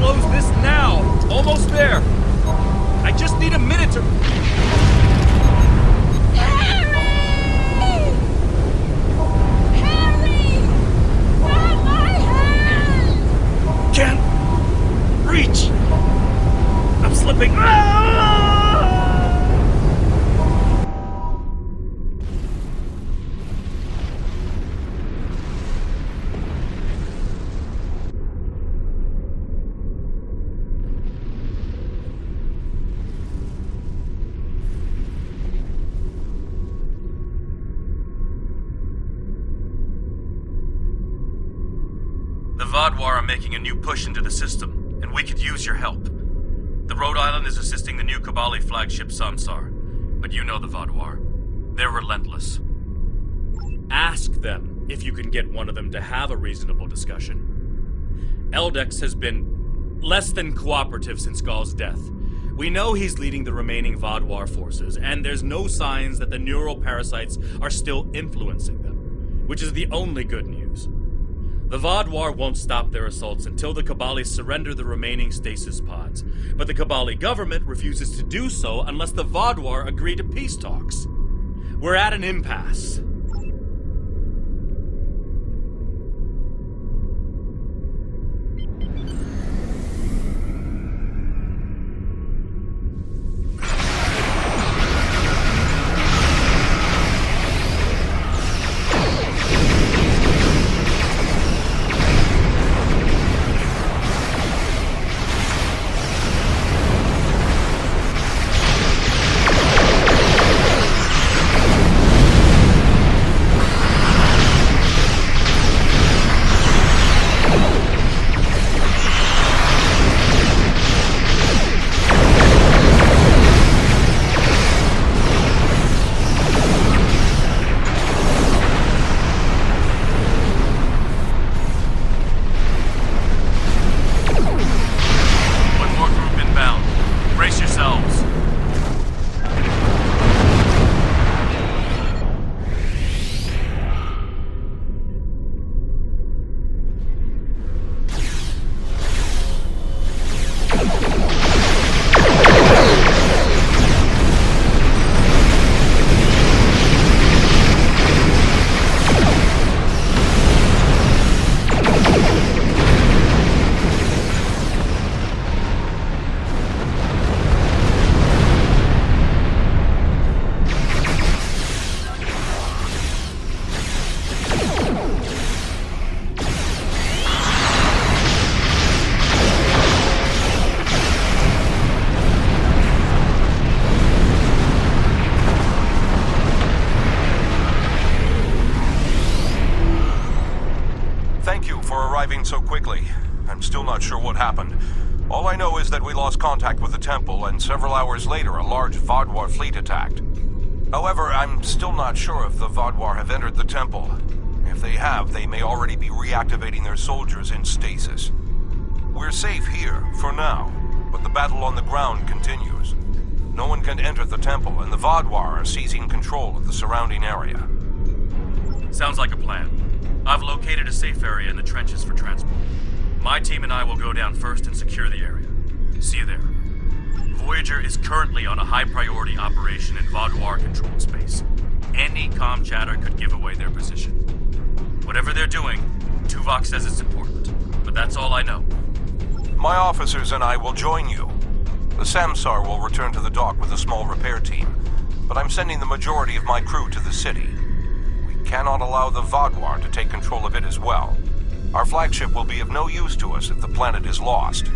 close this now. Almost there. I just need a minute to... Harry! Harry! Grab my hand! Can't reach. I'm slipping. Ah! The Vodwar are making a new push into the system, and we could use your help. The Rhode Island is assisting the new Kabali flagship Samsar, but you know the Vodwar. They're relentless. Ask them if you can get one of them to have a reasonable discussion. Eldex has been less than cooperative since Gaul's death. We know he's leading the remaining Vodwar forces, and there's no signs that the neural parasites are still influencing them, which is the only good news. The Vodwar won't stop their assaults until the Kabali surrender the remaining stasis pods, but the Kabali government refuses to do so unless the Vodwar agree to peace talks. We're at an impasse. So quickly. I'm still not sure what happened. All I know is that we lost contact with the temple, and several hours later a large Vodwar fleet attacked. However, I'm still not sure if the Vodwar have entered the temple. If they have, they may already be reactivating their soldiers in stasis. We're safe here, for now, but the battle on the ground continues. No one can enter the temple, and the Vodwar are seizing control of the surrounding area. Sounds like a plan. I've located a safe area in the trenches for transport. My team and I will go down first and secure the area. See you there. Voyager is currently on a high-priority operation in Vodwar-controlled space. Any comm chatter could give away their position. Whatever they're doing, Tuvok says it's important, but that's all I know. My officers and I will join you. The Samsar will return to the dock with a small repair team, but I'm sending the majority of my crew to the city. Cannot allow the Vodwar to take control of it as well. Our flagship will be of no use to us if the planet is lost.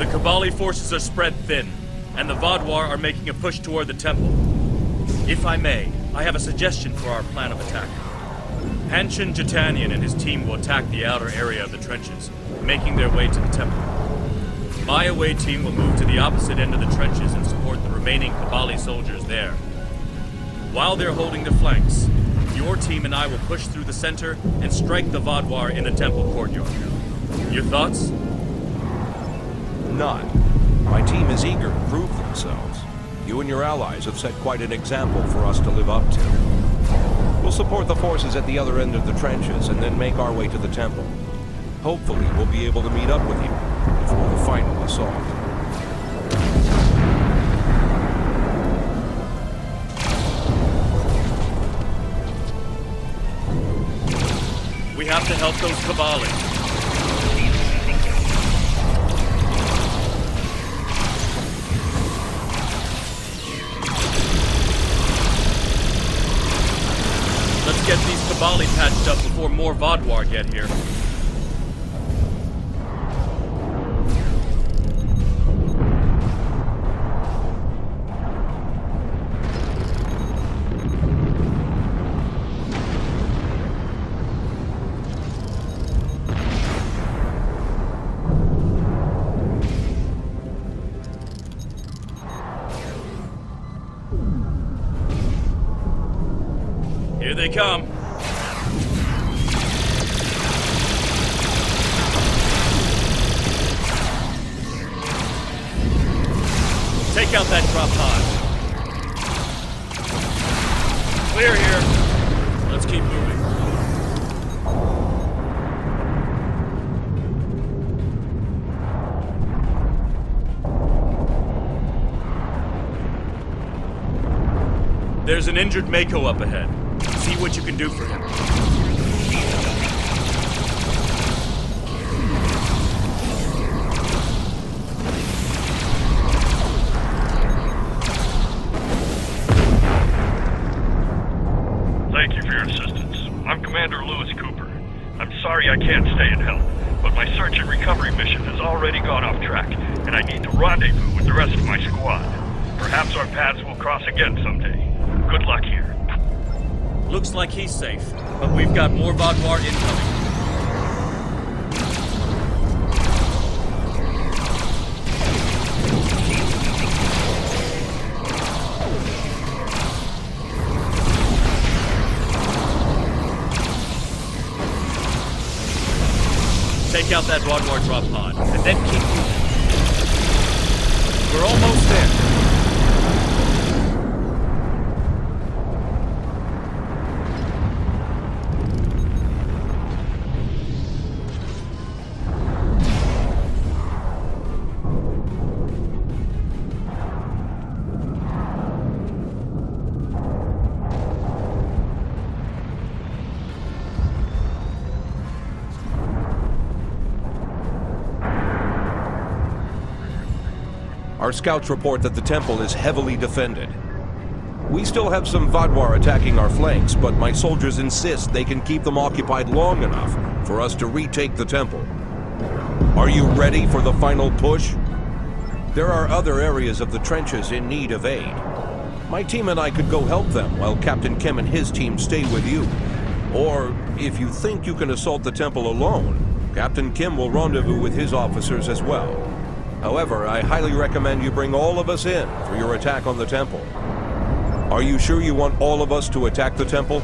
The Kabali forces are spread thin, and the Vaadwaur are making a push toward the temple. If I may, I have a suggestion for our plan of attack. Hanshin Jatanian and his team will attack the outer area of the trenches, making their way to the temple. My away team will move to the opposite end of the trenches and support the remaining Kabali soldiers there. While they're holding the flanks, your team and I will push through the center and strike the Vaadwaur in the temple courtyard. Your thoughts? None. My team is eager to prove themselves. You and your allies have set quite an example for us to live up to. We'll support the forces at the other end of the trenches and then make our way to the temple. Hopefully, we'll be able to meet up with you before the final assault. We have to help those Kabali. Let's get these Kabali patched up before more Vaadwaur get here. Here they come. Take out that drop pod. Clear here. Let's keep moving. There's an injured Mako up ahead. See what you can do for him. Thank you for your assistance. I'm Commander Lewis Cooper. I'm sorry I can't stay and help, but my search and recovery mission has already gone off track, and I need to rendezvous with the rest of my squad. Perhaps our paths will cross again someday. Good luck here. Looks like he's safe, but we've got more Vaadwaur incoming. Take out that Vaadwaur drop pod, and then keep moving. We're almost there. Our scouts report that the temple is heavily defended. We still have some Vaadwaur attacking our flanks, but my soldiers insist they can keep them occupied long enough for us to retake the temple. Are you ready for the final push? There are other areas of the trenches in need of aid. My team and I could go help them while Captain Kim and his team stay with you. Or, if you think you can assault the temple alone, Captain Kim will rendezvous with his officers as well. However, I highly recommend you bring all of us in for your attack on the temple. Are you sure you want all of us to attack the temple?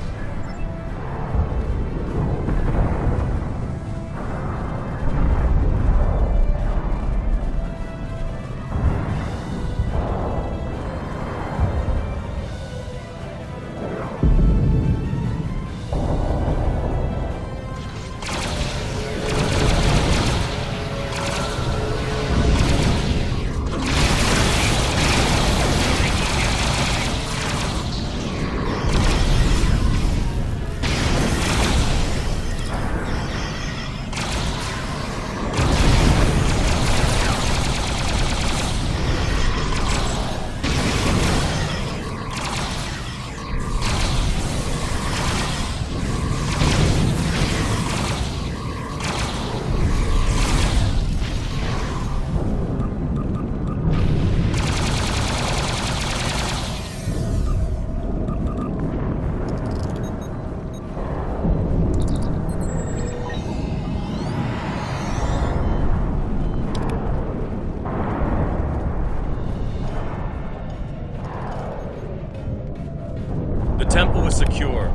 temple is secure,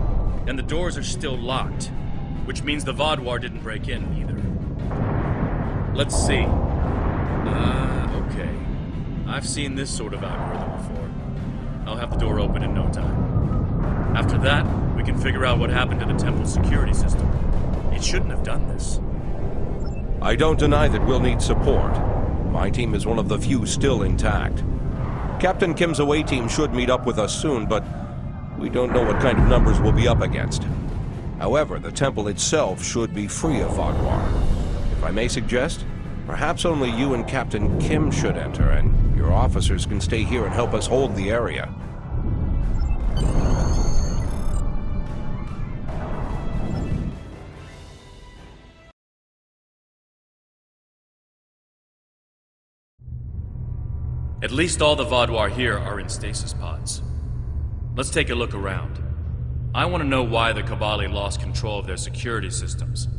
and the doors are still locked, which means the Vaadwaur didn't break in either. Let's see. Okay. I've seen this sort of algorithm before. I'll have the door open in no time. After that, we can figure out what happened to the temple's security system. It shouldn't have done this. I don't deny that we'll need support. My team is one of the few still intact. Captain Kim's away team should meet up with us soon, but we don't know what kind of numbers we'll be up against. However, the temple itself should be free of Vaadwaur. If I may suggest, perhaps only you and Captain Kim should enter, and your officers can stay here and help us hold the area. At least all the Vaadwaur here are in stasis pods. Let's take a look around. I want to know why the Kabali lost control of their security systems.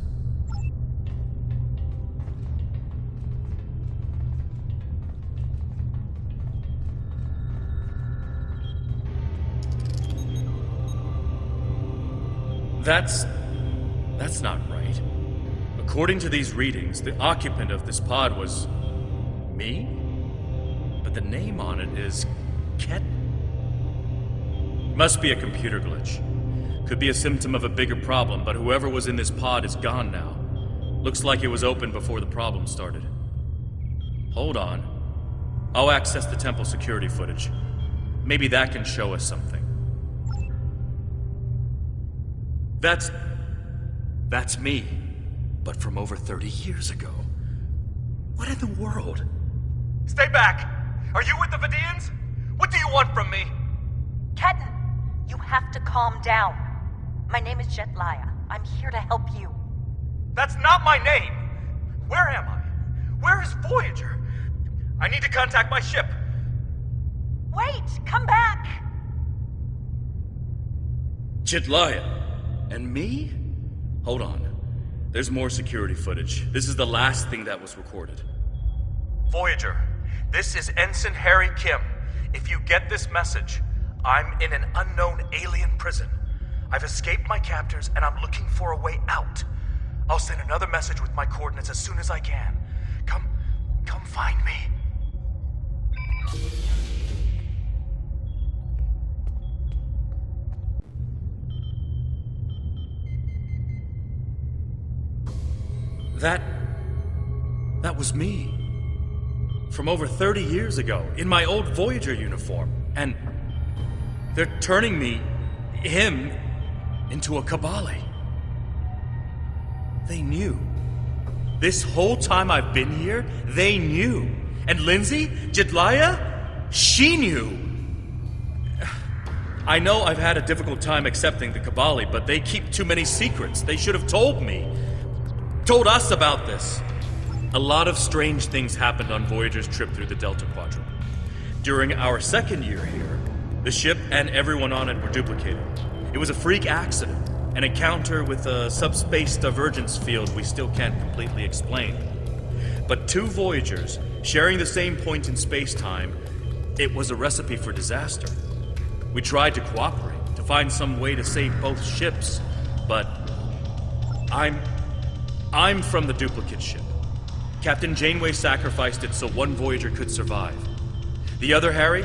That's not right. According to these readings, the occupant of this pod was me? But the name on it is Ket. Must be a computer glitch. Could be a symptom of a bigger problem, but whoever was in this pod is gone now. Looks like it was open before the problem started. Hold on. I'll access the temple security footage. Maybe that can show us something. That's me, but from over 30 years ago. What in the world? Stay back! Are you with the Vidians? What do you want from me? Ketan, you have to calm down. My name is Jetlaya. I'm here to help you. That's not my name! Where am I? Where is Voyager? I need to contact my ship. Wait! Come back! Jetlaya. And me? Hold on. There's more security footage. This is the last thing that was recorded. Voyager, this is Ensign Harry Kim. If you get this message, I'm in an unknown alien prison. I've escaped my captors and I'm looking for a way out. I'll send another message with my coordinates as soon as I can. Come find me. That was me. From over 30 years ago, in my old Voyager uniform. And they're turning him, into a Kabali. They knew. This whole time I've been here, they knew. And Lindsay, Jetlaya, she knew. I know I've had a difficult time accepting the Kabali, but they keep too many secrets. They should have told me. Told us about this. A lot of strange things happened on Voyager's trip through the Delta Quadrant. During our second year here, the ship and everyone on it were duplicated. It was a freak accident, an encounter with a subspace divergence field we still can't completely explain. But two Voyagers sharing the same point in space-time, it was a recipe for disaster. We tried to cooperate, to find some way to save both ships, but I'm from the duplicate ship. Captain Janeway sacrificed it so one Voyager could survive. The other, Harry,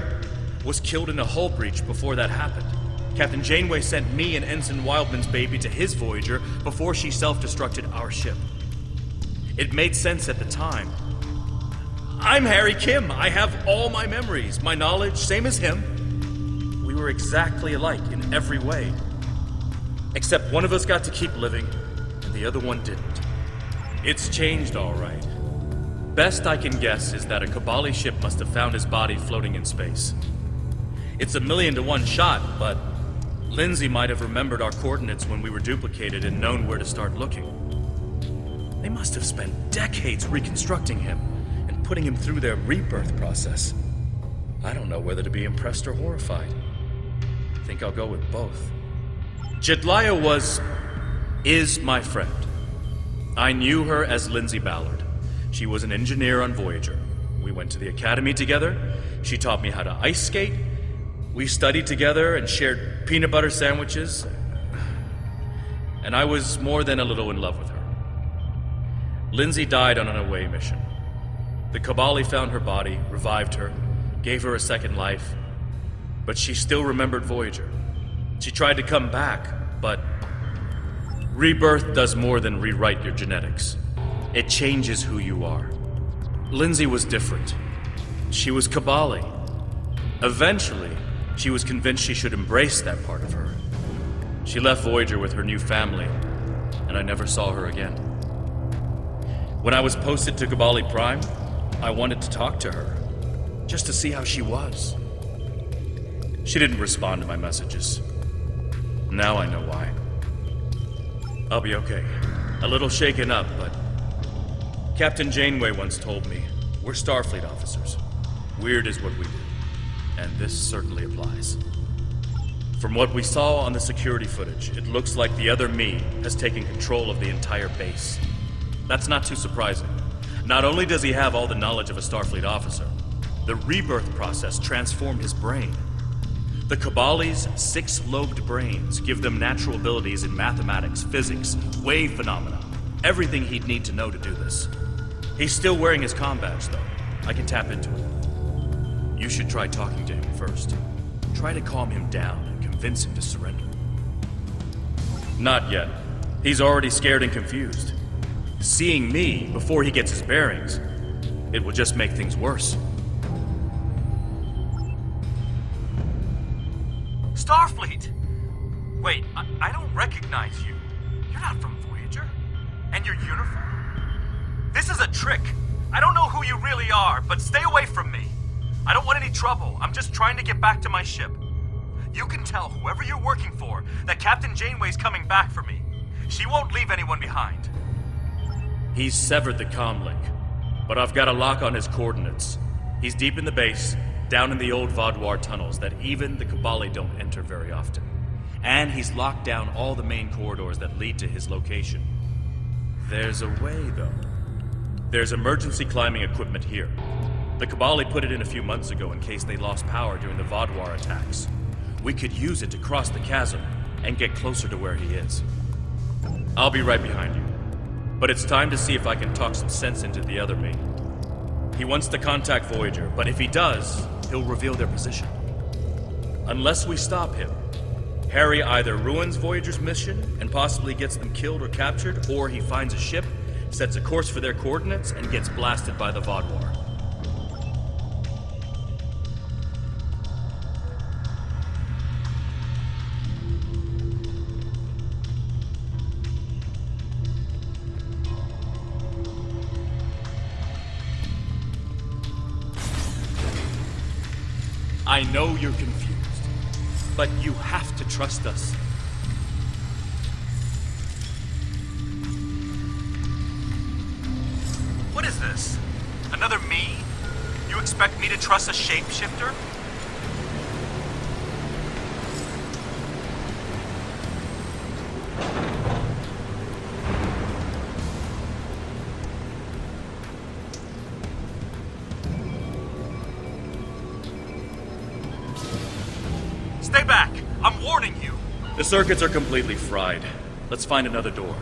was killed in a hull breach before that happened. Captain Janeway sent me and Ensign Wildman's baby to his Voyager before she self-destructed our ship. It made sense at the time. I'm Harry Kim. I have all my memories, my knowledge, same as him. We were exactly alike in every way. Except one of us got to keep living, and the other one didn't. It's changed, all right. Best I can guess is that a Kabali ship must have found his body floating in space. It's a 1,000,000 to 1 shot, but Lindsay might have remembered our coordinates when we were duplicated and known where to start looking. They must have spent decades reconstructing him and putting him through their rebirth process. I don't know whether to be impressed or horrified. I think I'll go with both. Jetlaya is my friend. I knew her as Lindsay Ballard. She was an engineer on Voyager. We went to the academy together. She taught me how to ice skate. We studied together and shared peanut butter sandwiches, and I was more than a little in love with her. Lindsay died on an away mission. The Kabali found her body, revived her, gave her a second life, but she still remembered Voyager. She tried to come back, but rebirth does more than rewrite your genetics. It changes who you are. Lindsay was different. She was Kabali. Eventually, she was convinced she should embrace that part of her. She left Voyager with her new family, and I never saw her again. When I was posted to Kabali Prime, I wanted to talk to her, just to see how she was. She didn't respond to my messages. Now I know why. I'll be okay. A little shaken up, but Captain Janeway once told me, we're Starfleet officers. Weird is what we do, and this certainly applies. From what we saw on the security footage, it looks like the other me has taken control of the entire base. That's not too surprising. Not only does he have all the knowledge of a Starfleet officer, the rebirth process transformed his brain. The Kabali's 6-lobed brains give them natural abilities in mathematics, physics, wave phenomena, everything he'd need to know to do this. He's still wearing his comm badge, though. I can tap into it. You should try talking to him first. Try to calm him down and convince him to surrender. Not yet. He's already scared and confused. Seeing me before he gets his bearings, it will just make things worse. Starfleet! Wait, I don't recognize you. You're not from Voyager. And your uniform? This is a trick. I don't know who you really are, but stay away from me. I don't want any trouble. I'm just trying to get back to my ship. You can tell whoever you're working for that Captain Janeway's coming back for me. She won't leave anyone behind. He's severed the comm link, but I've got a lock on his coordinates. He's deep in the base, down in the old Vaudouar tunnels that even the Kabali don't enter very often. And he's locked down all the main corridors that lead to his location. There's a way, though. There's emergency climbing equipment here. The Kabali put it in a few months ago in case they lost power during the Vaudouar attacks. We could use it to cross the chasm and get closer to where he is. I'll be right behind you. But it's time to see if I can talk some sense into the other me. He wants to contact Voyager, but if he does, he'll reveal their position. Unless we stop him, Harry either ruins Voyager's mission and possibly gets them killed or captured, or he finds a ship, sets a course for their coordinates, and gets blasted by the Vaudouar. I know you're confused, but you have to trust us. What is this? Another me? You expect me to trust a shapeshifter? Stay back! I'm warning you! The circuits are completely fried. Let's find another door.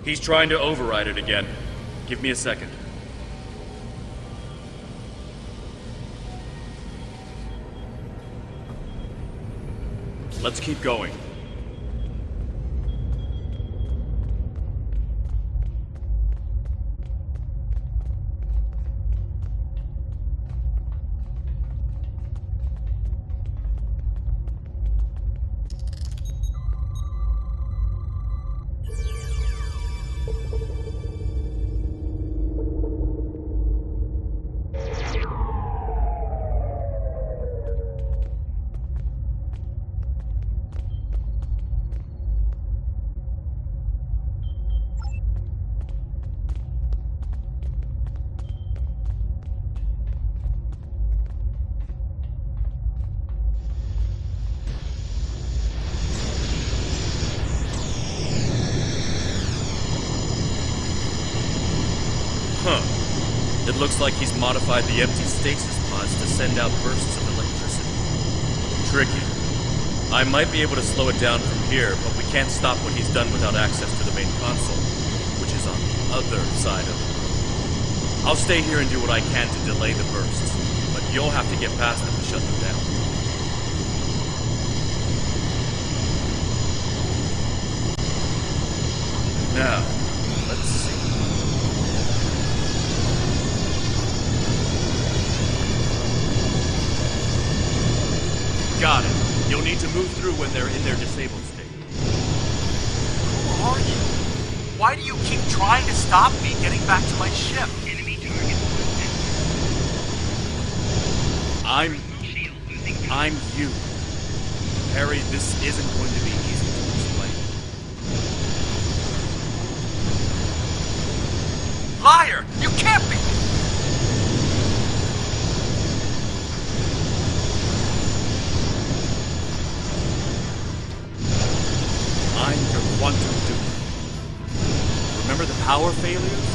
He's trying to override it again. Give me a second. Let's keep going. looks like he's modified the empty stasis pods to send out bursts of electricity. Tricky. I might be able to slow it down from here, but we can't stop what he's done without access to the main console, which is on the other side of the room. I'll stay here and do what I can to delay the bursts, but you'll have to get past them to shut them down. Now, let's see. Got it. You'll need to move through when they're in their disabled state. Who are you? Why do you keep trying to stop me getting back to my ship? Enemy target. I'm you. Harry, this isn't going to be easy to explain. Liar! You can't be! I'm your quantum dupe. Remember the power failures?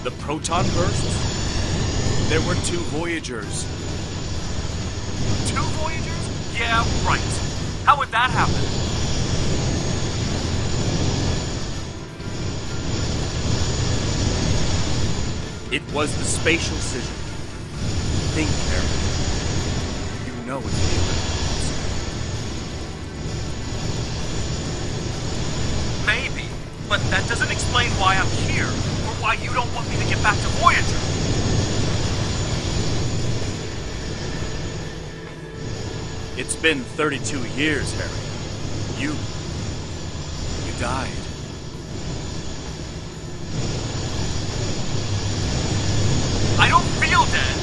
The proton bursts? There were 2 Voyagers. 2 Voyagers? Yeah, right. How would that happen? It was the spatial scission. Think, Harry. You know it's Maybe, but that doesn't explain why I'm here, or why you don't want me to get back to Voyager. It's been 32 years, Harry. You died. I don't feel dead.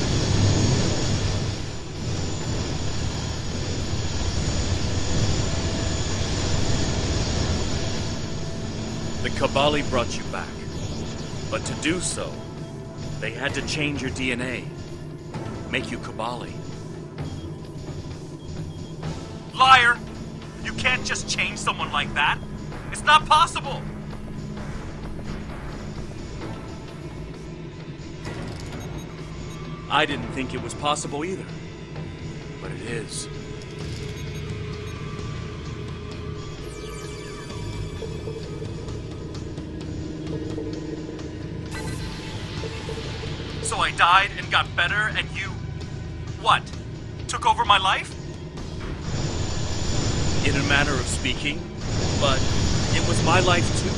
The Kabali brought you back. But to do so, they had to change your DNA. Make you Kabali. Liar! You can't just change someone like that. It's not possible. I didn't think it was possible either. But it is. So I died and got better, and you... what? Took over my life? In a manner of speaking, but it was my life too.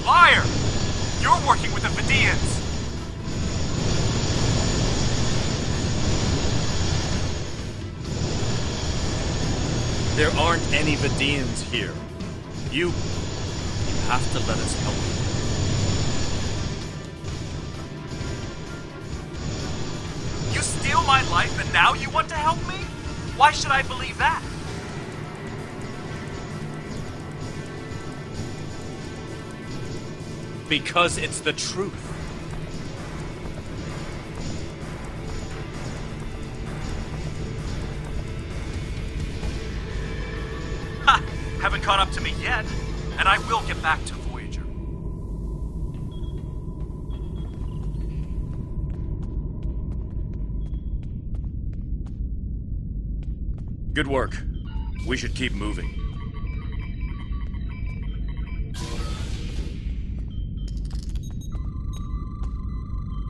Liar! You're working with the Vidians. There aren't any Vidians here. You have to let us help you. You steal my life and now you want to help me? Why should I believe that? Because it's the truth. Ha! Haven't caught up to me yet, and I will get back to Voyager. Good work. We should keep moving.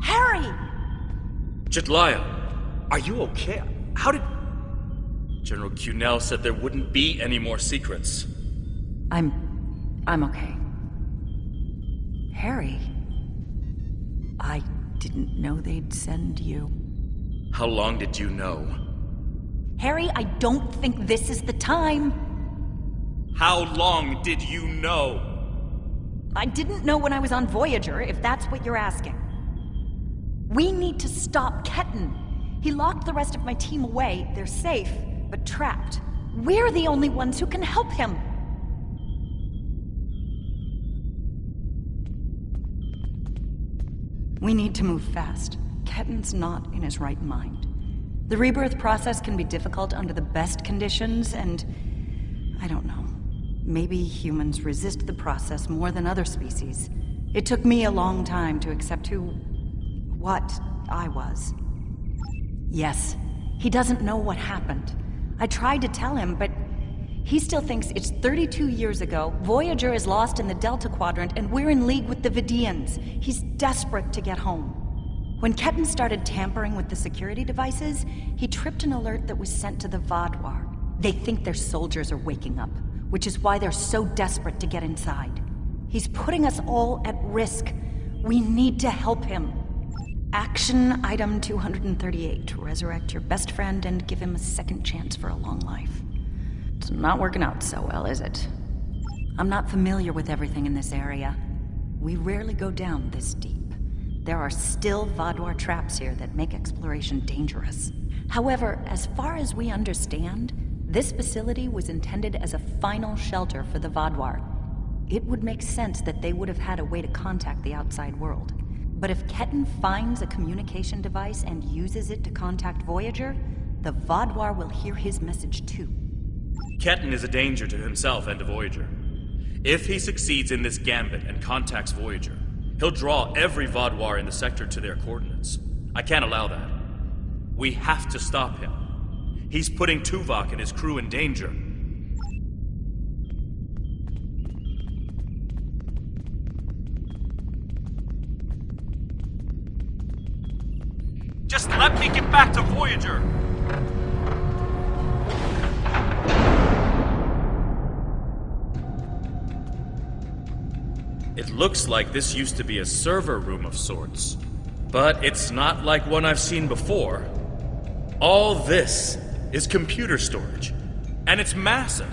Harry! Jetlaya, are you okay? How did... General Cunell said there wouldn't be any more secrets. I'm okay. Harry, I didn't know they'd send you. How long did you know? Harry, I don't think this is the time. How long did you know? I didn't know when I was on Voyager, if that's what you're asking. We need to stop Ketan. He locked the rest of my team away. They're safe, but trapped. We're the only ones who can help him. We need to move fast. Ketan's not in his right mind. The rebirth process can be difficult under the best conditions, and I don't know. Maybe humans resist the process more than other species. It took me a long time to accept what I was. Yes, he doesn't know what happened. I tried to tell him, but he still thinks it's 32 years ago, Voyager is lost in the Delta Quadrant, and we're in league with the Vidians. He's desperate to get home. When Ketan started tampering with the security devices, he tripped an alert that was sent to the Vaadwaur. They think their soldiers are waking up, which is why they're so desperate to get inside. He's putting us all at risk. We need to help him. Action item 238. Resurrect your best friend and give him a second chance for a long life. It's not working out so well, is it? I'm not familiar with everything in this area. We rarely go down this deep. There are still Vaadwaur traps here that make exploration dangerous. However, as far as we understand, this facility was intended as a final shelter for the Vaadwaur. It would make sense that they would have had a way to contact the outside world. But if Ketan finds a communication device and uses it to contact Voyager, the Vaadwaur will hear his message too. Ketan is a danger to himself and to Voyager. If he succeeds in this gambit and contacts Voyager, he'll draw every Vaadwaur in the sector to their coordinates. I can't allow that. We have to stop him. He's putting Tuvok and his crew in danger. Just let me get back to Voyager! It looks like this used to be a server room of sorts, but it's not like one I've seen before. All this is computer storage, and it's massive.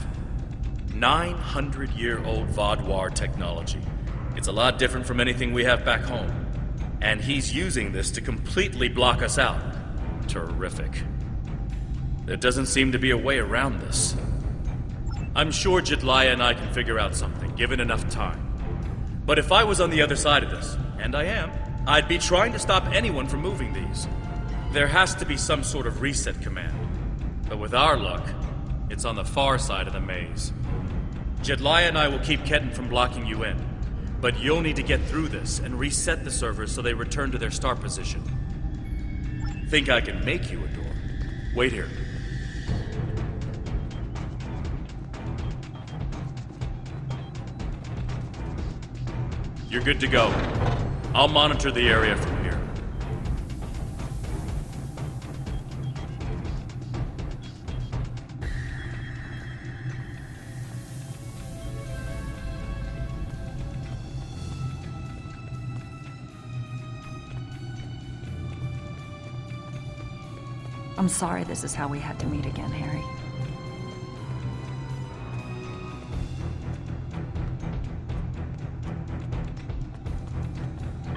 900-year-old Vaadwaur technology. It's a lot different from anything we have back home. And he's using this to completely block us out. Terrific. There doesn't seem to be a way around this. I'm sure Jedliah and I can figure out something, given enough time. But if I was on the other side of this, and I am, I'd be trying to stop anyone from moving these. There has to be some sort of reset command. But with our luck, it's on the far side of the maze. Jedliah and I will keep Ketan from blocking you in. But you'll need to get through this and reset the servers so they return to their start position. Think I can make you a door? Wait here. You're good to go. I'll monitor the area from here. I'm sorry this is how we had to meet again, Harry.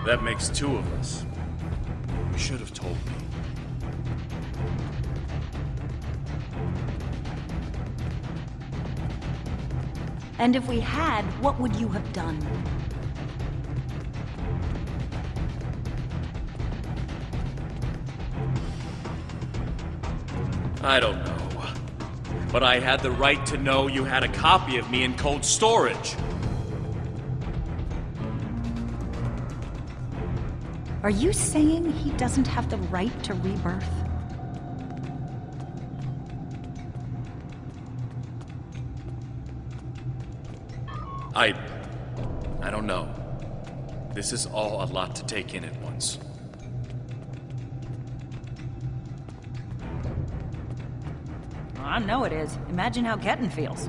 That makes two of us. You should have told me. And if we had, what would you have done? I don't know. But I had the right to know you had a copy of me in cold storage. Are you saying he doesn't have the right to rebirth? I don't know. This is all a lot to take in at once. I know it is. Imagine how Ketan feels.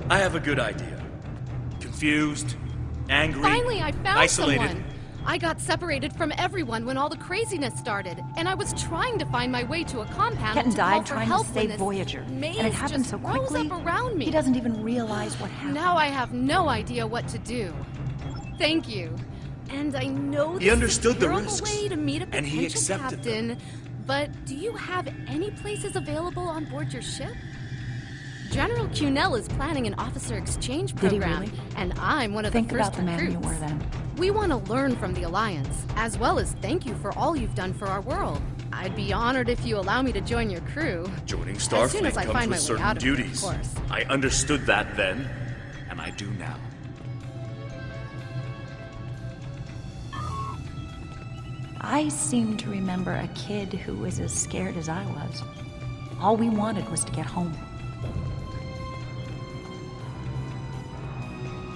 I have a good idea. Confused, angry, Finally, I found isolated. someone. I got separated from everyone when all the craziness started, and I was trying to find my way to a compound Ketan to died call for trying help to when save this Voyager, maze and it happened just so rose quickly. up around me. He doesn't even realize what happened. Now I have no idea what to do. Thank you. And I know He this understood is a the terrible risks, way to meet a and he potential accepted them. captain, but do you have any places available on board your ship? General Cunell is planning an officer exchange Did he program, really? and I'm one of Think the first about the man you recruits. were then. We want to learn from the Alliance, as well as thank you for all you've done for our world. I'd be honored if you allow me to join your crew. Joining As soon Starfleet as I comes find my with way certain out of it, of duties. course. I understood that then, and I do now. I seem to remember a kid who was as scared as I was. All we wanted was to get home.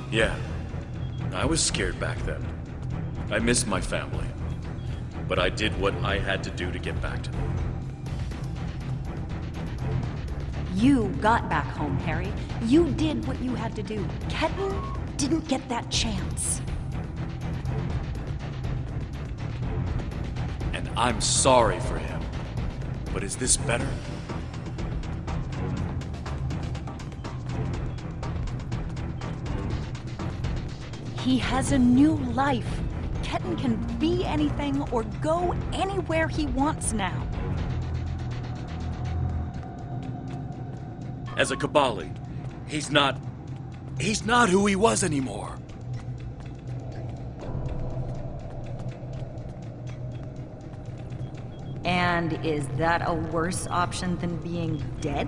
Yeah, I was scared back then. I missed my family. But I did what I had to do to get back to them. You got back home, Harry. You did what you had to do. Ketten didn't get that chance. And I'm sorry for him. But is this better? He has a new life. Ketten can be anything or go anywhere he wants now. As a Kabali, he's not who he was anymore. And is that a worse option than being dead?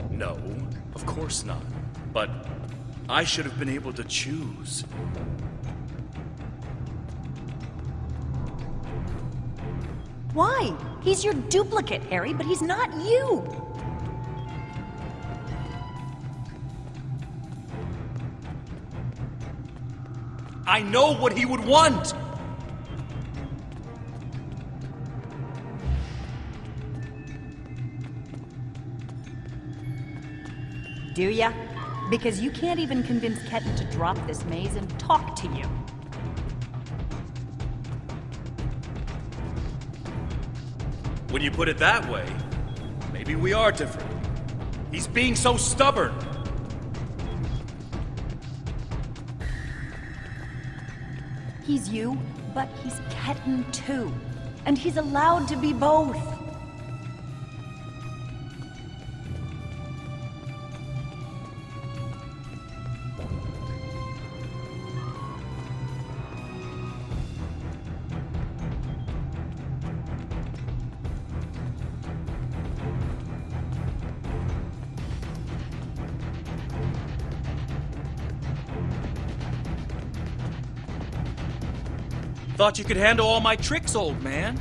No, of course not. But I should have been able to choose. Why? He's your duplicate, Harry, but he's not you. I know what he would want! Do ya? Because you can't even convince Ketten to drop this maze and talk to you. When you put it that way, maybe we are different. He's being so stubborn. He's you, but he's Ketten too. And he's allowed to be both. Thought you could handle all my tricks, old man.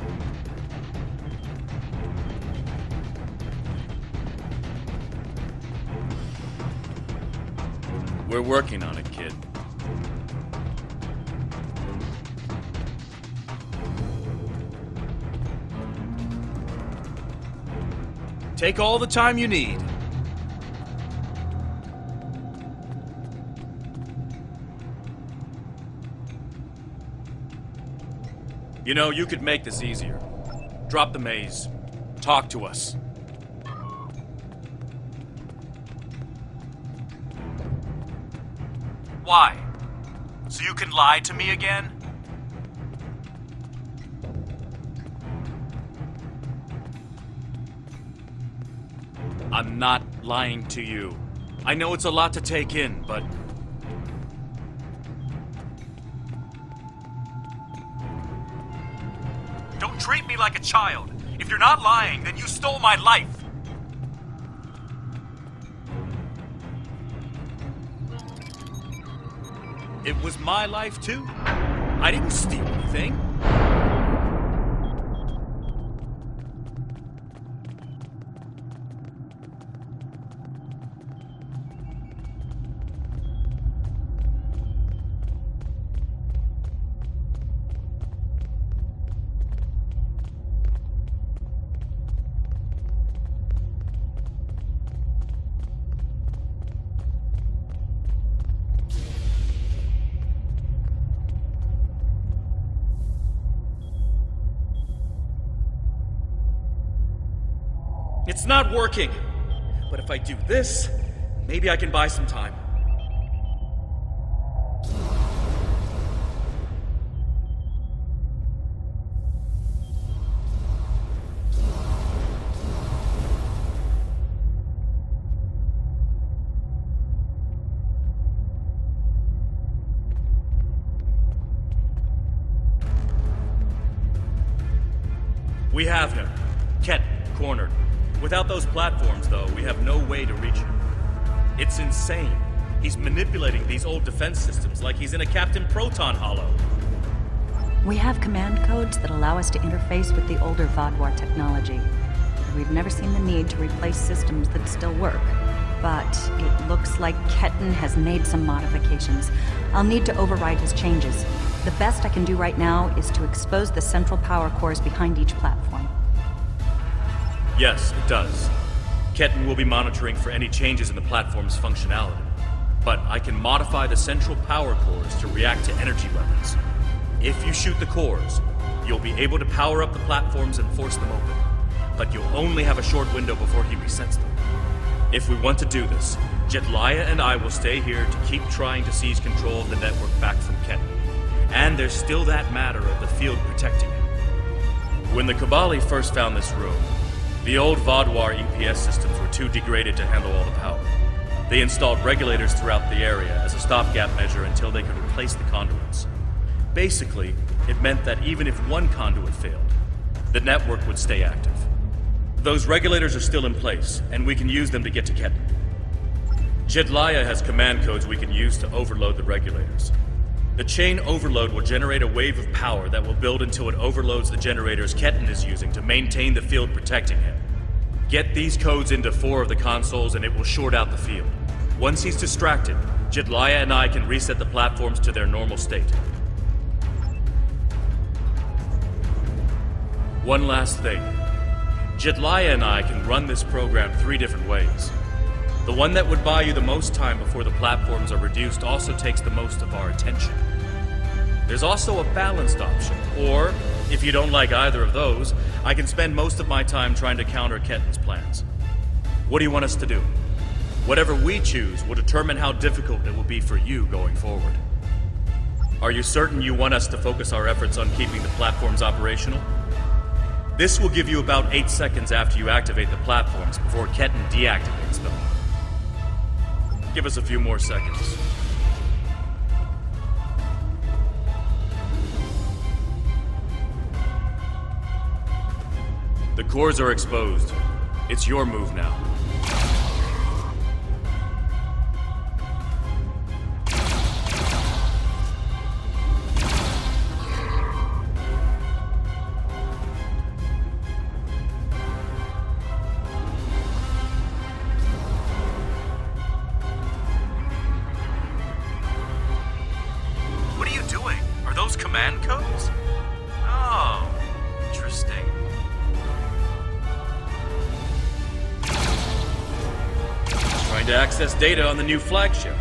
We're working on it, kid. Take all the time you need. You know, you could make this easier. Drop the maze. Talk to us. Why? So you can lie to me again? I'm not lying to you. I know it's a lot to take in, but... Don't treat me like a child. If you're not lying, then you stole my life. It was my life, too. I didn't steal anything. It's not working. But if I do this, maybe I can buy some time. We have him. Ketten, cornered. Without those platforms, though, we have no way to reach him. It's insane. He's manipulating these old defense systems like he's in a Captain Proton Hollow. We have command codes that allow us to interface with the older Vaadwaur technology. We've never seen the need to replace systems that still work. But it looks like Ketten has made some modifications. I'll need to override his changes. The best I can do right now is to expose the central power cores behind each platform. Yes, it does. Ketten will be monitoring for any changes in the platform's functionality. But I can modify the central power cores to react to energy weapons. If you shoot the cores, you'll be able to power up the platforms and force them open. But you'll only have a short window before he resets them. If we want to do this, Jedliah and I will stay here to keep trying to seize control of the network back from Ketten. And there's still that matter of the field protecting him. When the Kabali first found this room, the old Vaadwaur EPS systems were too degraded to handle all the power. They installed regulators throughout the area as a stopgap measure until they could replace the conduits. Basically, it meant that even if one conduit failed, the network would stay active. Those regulators are still in place, and we can use them to get to Ketten. Jedliah has command codes we can use to overload the regulators. The chain overload will generate a wave of power that will build until it overloads the generators Ketten is using to maintain the field protecting him. Get these codes into 4 of the consoles and it will short out the field. Once he's distracted, Jedliah and I can reset the platforms to their normal state. One last thing. Jedliah and I can run this program 3 different ways. The one that would buy you the most time before the platforms are reduced also takes the most of our attention. There's also a balanced option, or, if you don't like either of those, I can spend most of my time trying to counter Ketten's plans. What do you want us to do? Whatever we choose will determine how difficult it will be for you going forward. Are you certain you want us to focus our efforts on keeping the platforms operational? This will give you about 8 seconds after you activate the platforms before Ketten deactivates them. Give us a few more seconds. The cores are exposed. It's your move now. Command codes? Oh, interesting. Trying to access data on the new flagship.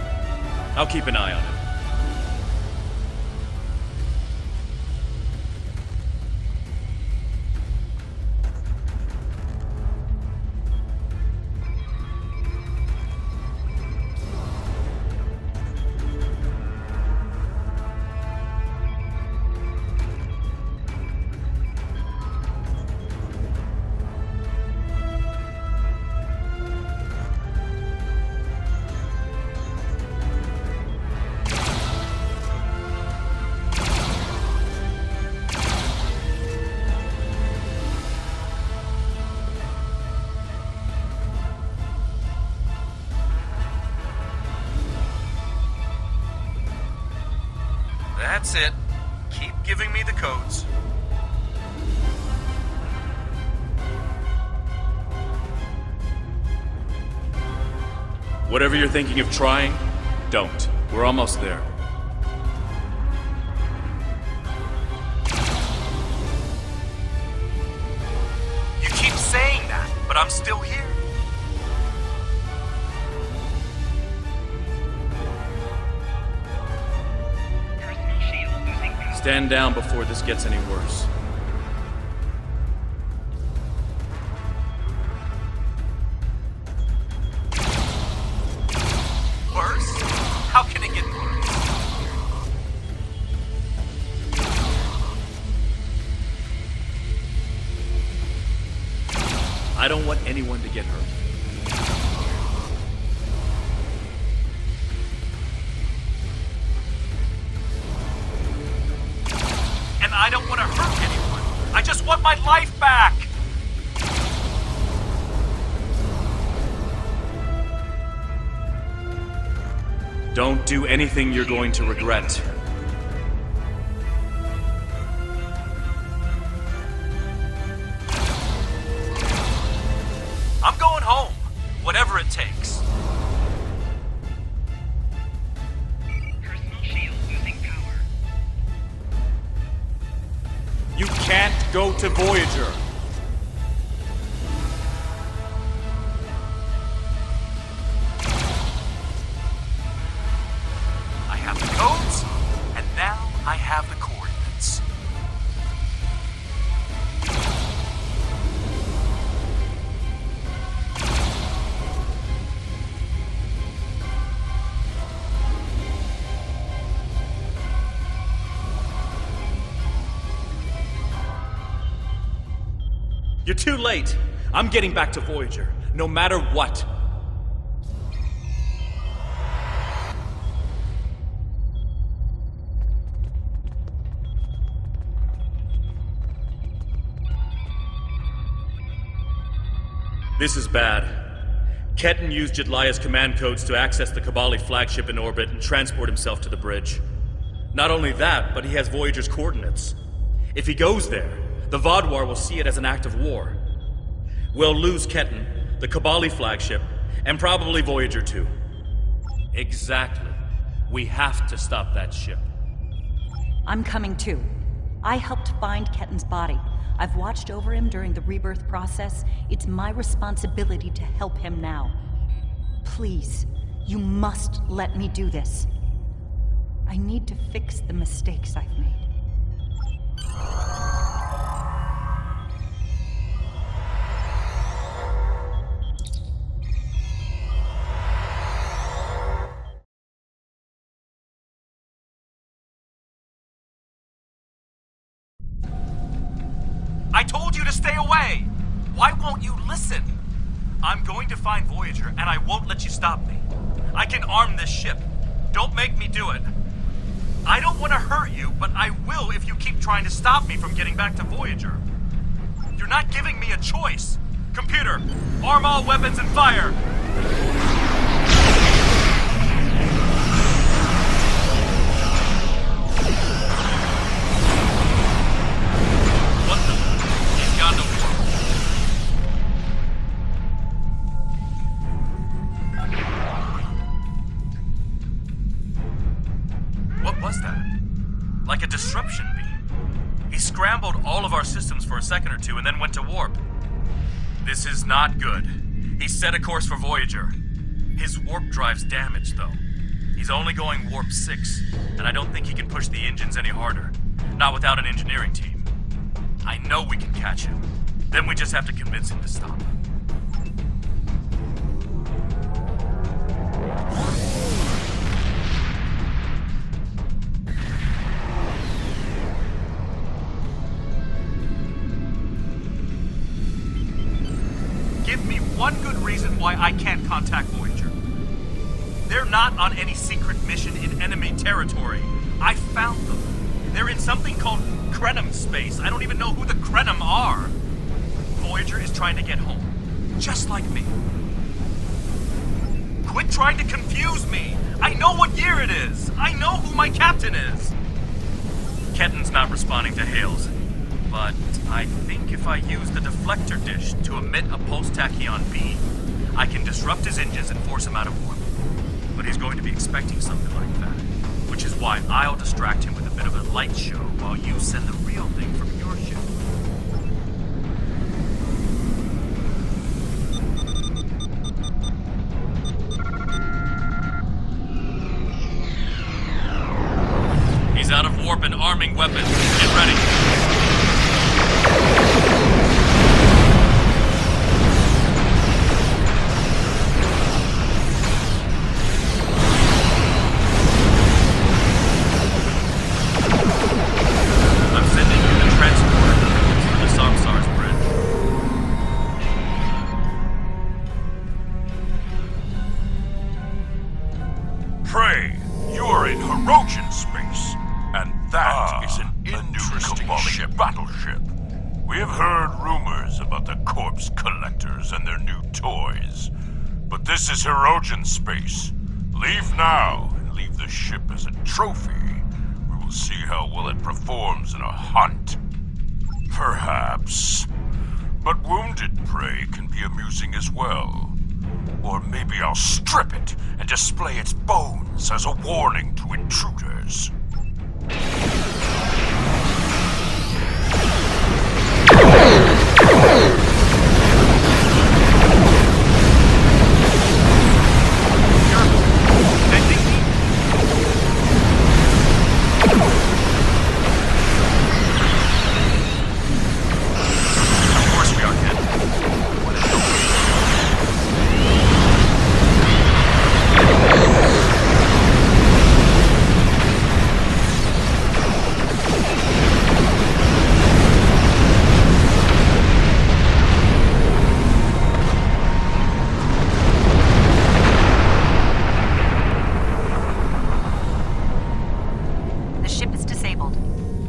I'll keep an eye on it. That's it. Keep giving me the codes. Whatever you're thinking of trying, don't. We're almost there. You keep saying that, but I'm still here. Stand down before this gets any worse. Worse? How can it get worse? I don't want anyone to get hurt. I don't want to hurt anyone. I just want my life back! Don't do anything you're going to regret. I'm going home, whatever it takes. Personal shield losing power. You can't go to Voyager. I have the codes, and now I have the coordinates. You're too late. I'm getting back to Voyager, no matter what. This is bad. Ketan used Jedlia's command codes to access the Kabali flagship in orbit and transport himself to the bridge. Not only that, but he has Voyager's coordinates. If he goes there, the Vaadwaur will see it as an act of war. We'll lose Ketan, the Kabali flagship, and probably Voyager too. Exactly. We have to stop that ship. I'm coming too. I helped find Ketan's body. I've watched over him during the rebirth process. It's my responsibility to help him now. Please, you must let me do this. I need to fix the mistakes I've made. I told you to stay away! Why won't you listen? I'm going to find Voyager, and I won't let you stop me. I can arm this ship. Don't make me do it. I don't want to hurt you, but I will if you keep trying to stop me from getting back to Voyager. You're not giving me a choice. Computer, arm all weapons and fire! What the? He's gone to war. What was that? Like a disruption beam. He scrambled all of our systems for a second or two and then went to warp. This is not good. He set a course for Voyager. His warp drive's damaged, though. He's only going warp 6, and I don't think he can push the engines any harder. Not without an engineering team. I know we can catch him. Then we just have to convince him to stop. Give me one good reason why I can't contact Voyager. They're not on any secret mission in enemy territory. I found them. They're in something called Krenim space. I don't even know who the Krenim are. Voyager is trying to get home. Just like me. Quit trying to confuse me. I know what year it is. I know who my captain is. Ketan's not responding to hails. But I think if I use the deflector dish to emit a pulse-tachyon beam, I can disrupt his engines and force him out of orbit. But he's going to be expecting something like that, which is why I'll distract him with a bit of a light show while you send the real thing from your ship. He's out of warp and arming weapons. Get ready. I'm sending you the transport through the Samsar's bridge. Prey, you are in Hirogen space, and that is an interesting battleship. We have heard rumors about the corpse collectors and their new toys, but this is Hirogen space. Leave now, and leave the ship as a trophy, we will see how well it performs in a hunt. Perhaps. But wounded prey can be amusing as well. Or maybe I'll strip it and display its bones as a warning to intruders.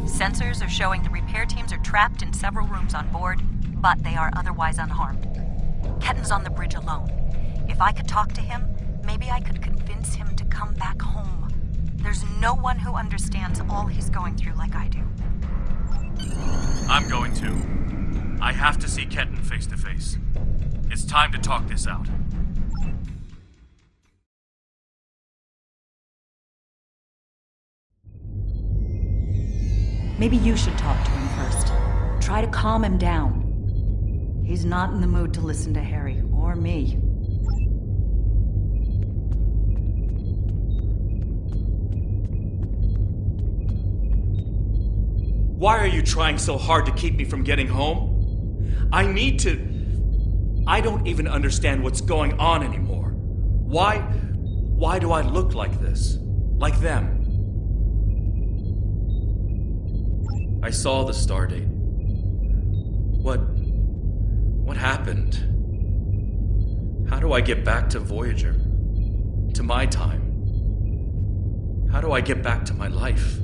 Sensors are showing the repair teams are trapped in several rooms on board, but they are otherwise unharmed. Ketten's on the bridge alone. If I could talk to him, maybe I could convince him to come back home. There's no one who understands all he's going through like I do. I'm going to. I have to see Ketten face to face. It's time to talk this out. Maybe you should talk to him first. Try to calm him down. He's not in the mood to listen to Harry or me. Why are you trying so hard to keep me from getting home? I don't even understand what's going on anymore. Why do I look like this? Like them? I saw the stardate. What happened? How do I get back to Voyager? To my time? How do I get back to my life?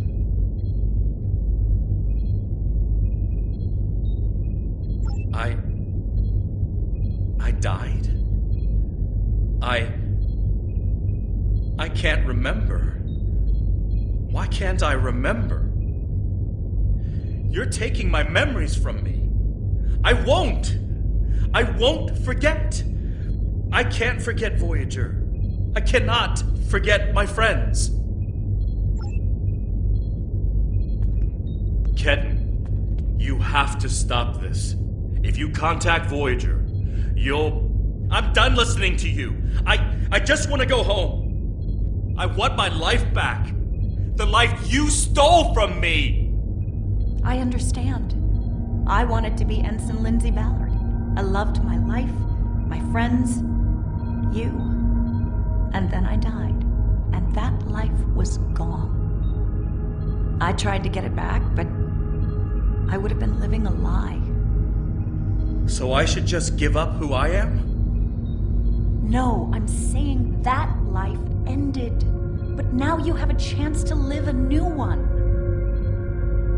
I died? I can't remember. Why can't I remember? You're taking my memories from me. I won't forget. I can't forget Voyager. I cannot forget my friends. Ketten, you have to stop this. If you contact Voyager, I'm done listening to you. I just want to go home. I want my life back. The life you stole from me. I understand. I wanted to be Ensign Lindsay Ballard. I loved my life, my friends, you. And then I died, and that life was gone. I tried to get it back, but I would have been living a lie. So I should just give up who I am? No, I'm saying that life ended. But now you have a chance to live a new one.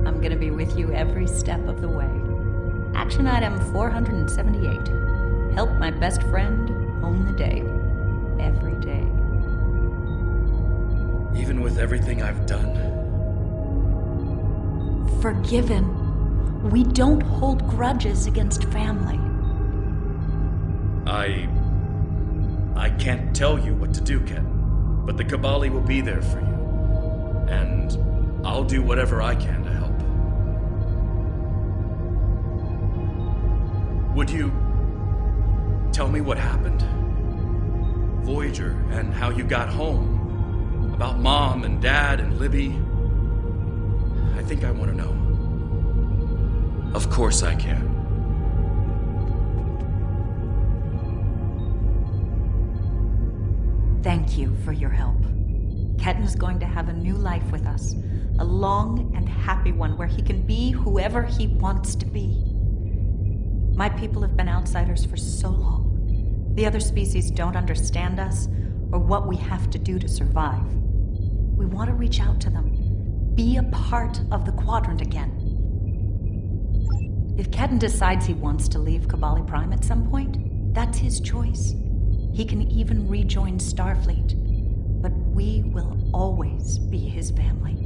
I'm gonna be with you every step of the way. Action item 478. Help my best friend own the day. Every day. Even with everything I've done? Forgiven. We don't hold grudges against family. I can't tell you what to do, Ken. But the Kabali will be there for you. And I'll do whatever I can to help. Would you tell me what happened? Voyager and how you got home. About Mom and Dad and Libby. I think I want to know. Of course I can. Thank you for your help. Ketten's going to have a new life with us. A long and happy one where he can be whoever he wants to be. My people have been outsiders for so long. The other species don't understand us or what we have to do to survive. We want to reach out to them. Be a part of the Quadrant again. If Ketten decides he wants to leave Kabali Prime at some point, that's his choice. He can even rejoin Starfleet. But we will always be his family.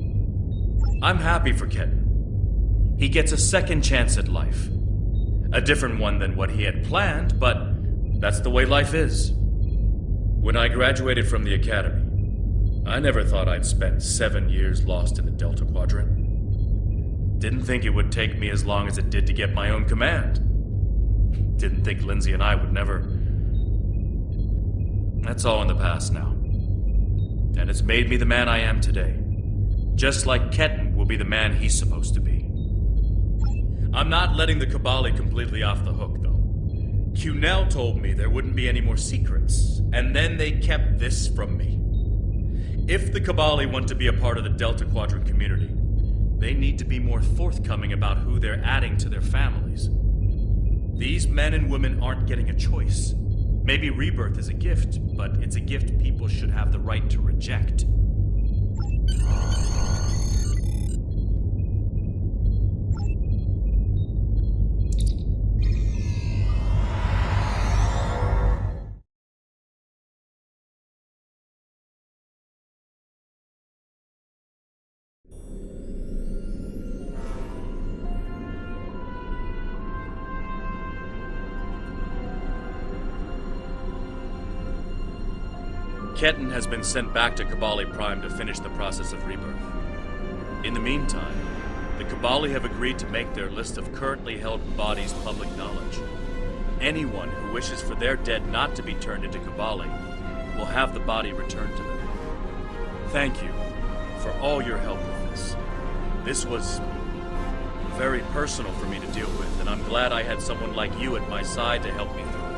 I'm happy for Ketten. He gets a second chance at life. A different one than what he had planned, but that's the way life is. When I graduated from the academy, I never thought I'd spend 7 years lost in the Delta Quadrant. Didn't think it would take me as long as it did to get my own command. Didn't think Lindsay and I would never... That's all in the past now. And it's made me the man I am today. Just like Ketten will be the man he's supposed to be. I'm not letting the Kabali completely off the hook, though. Cunell told me there wouldn't be any more secrets, and then they kept this from me. If the Kabali want to be a part of the Delta Quadrant community, they need to be more forthcoming about who they're adding to their families. These men and women aren't getting a choice. Maybe rebirth is a gift, but it's a gift people should have the right to reject. Ketten has been sent back to Kabali Prime to finish the process of rebirth. In the meantime, the Kabali have agreed to make their list of currently held bodies public knowledge. Anyone who wishes for their dead not to be turned into Kabali will have the body returned to them. Thank you for all your help with this. This was very personal for me to deal with, and I'm glad I had someone like you at my side to help me through it.